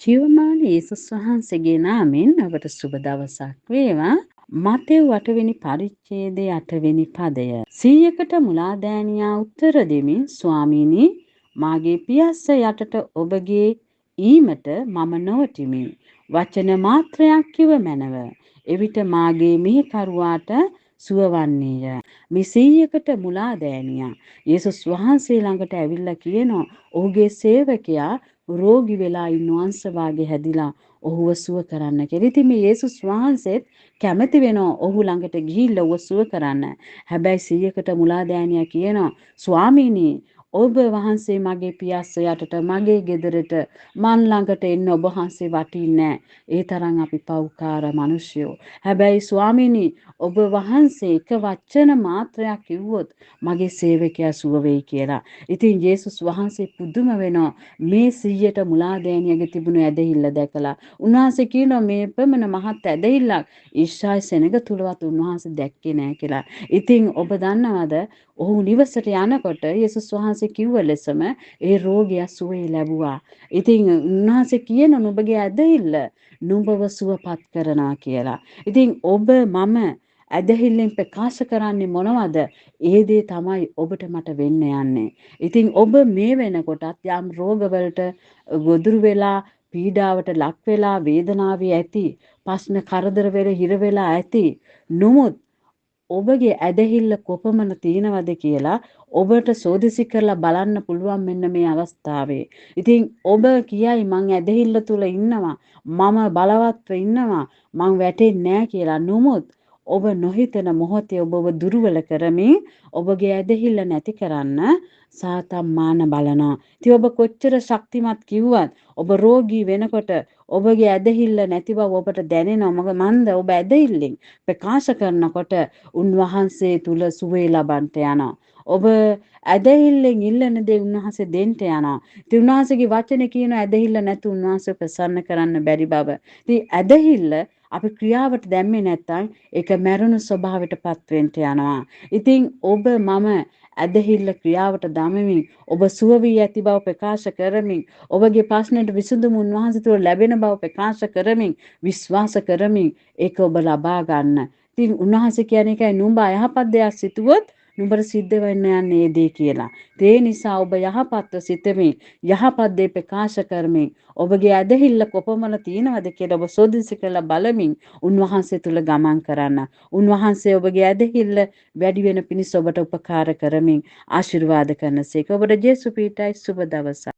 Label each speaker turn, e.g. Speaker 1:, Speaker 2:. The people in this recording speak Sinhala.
Speaker 1: ජීවමාන යේසුස් වහන්සේගේ නාමයෙන් ඔබට සුබ දවසක් වේවා. මතෙව් 8 වෙනි පරිච්ඡේදයේ 8 වෙනි පදය. 100කට මුලාදෑනියා උත්තර දෙමින් ස්වාමීනි මාගේ පියස්ස යටට ඔබගේ ඊමට මම නොවටිමි. වචන මාත්‍රයක් කිව මැනව. එවිට මාගේ මෙහෙකරුවාට සුවවන්නේය. මේ 100කට මුලාදෑනියා යේසුස් වහන්සේ ළඟට ඇවිල්ලා කියනවා ඔහුගේ සේවකයා රෝගී වෙලා ඉන්න වංශවාගේ හැදිලා ඔහුව සුව කරන්න කියලා. ඉතින් මේ යේසුස් වහන්සේත් කැමති වෙනවා ඔහු ළඟට ගිහිල්ලා ඔහුව සුව කරන්න. හැබැයි 100කට මුලාදෑනියා කියනවා ස්වාමීනි ඔබ වහන්සේ මගේ පියස්ස යටට මගේ ගෙදරට මන් ළඟට එන්න ඔබ වහන්සේ වටින්නේ ඒ තරම් අපි පව්කාර මිනිස්සුયો. හැබැයි ස්වාමීනි ඔබ වහන්සේ එක වචන මාත්‍රයක් කිව්වොත් මගේ සේවකයා සුව වෙයි කියලා. ඉතින් යේසුස් වහන්සේ පුදුම වෙනවා මේ 100ට මුලාදෑනියගේ තිබුණු ඇදහිල්ල දැකලා. උන්වහන්සේ කියනවා මේ පමණ මහත් ඇදහිල්ලක් ඊශ්‍රායල් සෙනග තුලවත් උන්වහන්සේ දැක්කේ නෑ කියලා. ඉතින් ඔබ දන්නවද ඔහු නිවසට යනකොට යේසුස් වහන්සේ කිව්ව ලෙසම ඒ රෝගියා සුවය ලැබුවා. ඉතින් උන්වහන්සේ කියන නුඹගේ ඇදහිල්ල නුඹව සුවපත් කරනවා කියලා. ඉතින් ඔබ මම ඇදහිල්ලෙන් ප්‍රකාශ කරන්නේ මොනවද? ඒ දේ තමයි ඔබට මට වෙන්න යන්නේ. ඉතින් ඔබ මේ වෙනකොටත් යම් රෝගවලට ගොදුරු වෙලා පීඩාවට ලක් වෙලා වේදනාවේ ඇති, ප්‍රශ්න කරදර වෙල හිර වෙලා ඇති. නමුත් ඔබගේ ඇදහිල්ල කොපමණ තියෙනවද කියලා ඔබට සෝදිසි කරලා බලන්න පුළුවන් මෙන්න මේ අවස්ථාවේ. ඉතින් ඔබ කියයි මං ඇදහිල්ල තුල ඉන්නවා. මම බලවත්ව ඉන්නවා. මං වැටෙන්නේ නැහැ කියලා. නමුත් ඔබ නොහිතන මොහොතේ ඔබව දුර්වල කරමින් ඔබගේ ඇදහිල්ල නැති කරන්න සාතන් මාන බලනවා. ඉතින් ඔබ කොච්චර ශක්තිමත් කිව්වත් ඔබ රෝගී වෙනකොට ඔබගේ ඇදහිල්ල නැති බව ඔබට දැනෙනවා. මොකද මන්ද ඔබ ඇදහිල්ලෙන් ප්‍රකාශ කරනකොට උන්වහන්සේ තුල සුවය ලබන්ට යනවා. ඔබ ඇදහිල්ලෙන් ඉල්ලන දේ උන්වහන්සේ දෙන්න යනවා. ඉතින් උන්වහන්සේගේ වචනේ කියන ඇදහිල්ල නැතු උන්වහන්සේ ප්‍රසන්න කරන්න බැරි බව. ඉතින් ඇදහිල්ල අපි ක්‍රියාවට දැම්මේ නැත්නම් ඒක මරණ ස්වභාවයටපත් වෙන්න යනවා. ඉතින් ඔබ මම ඇදහිල්ල ක්‍රියාවට දමමින් ඔබ සුව වී ඇති බව ප්‍රකාශ කරමින් ඔබගේ ප්‍රශ්නට විසඳුම උන්වහන්සේ තුළ ලැබෙන බව ප්‍රකාශ කරමින් විශ්වාස කරමින් ඒක ඔබ ලබා ගන්න. ඉතින් උන්වහන්සේ කියන්නේ ඒකයි නුඹ යහපත් දෙයක් සිතුවොත් නුඹට සිද්ධ වෙන්න යන්නේ ඒ දේ කියලා. ඒ නිසා ඔබ යහපත්ව සිතමින් යහපත් දේ ප්‍රකාශ කරමින් ඔබගේ ඇදහිල්ල කොපමණ තියෙනවද කියලා ඔබ සෝදිසි කරලා බලමින් උන්වහන්සේ තුල ගමන් කරන්න. උන්වහන්සේ ඔබගේ ඇදහිල්ල වැඩි වෙන පිණිස ඔබට උපකාර කරමින් ආශිර්වාද කරනසේක. ඔබට ජේසු පීඨයි සුබ දවසක්.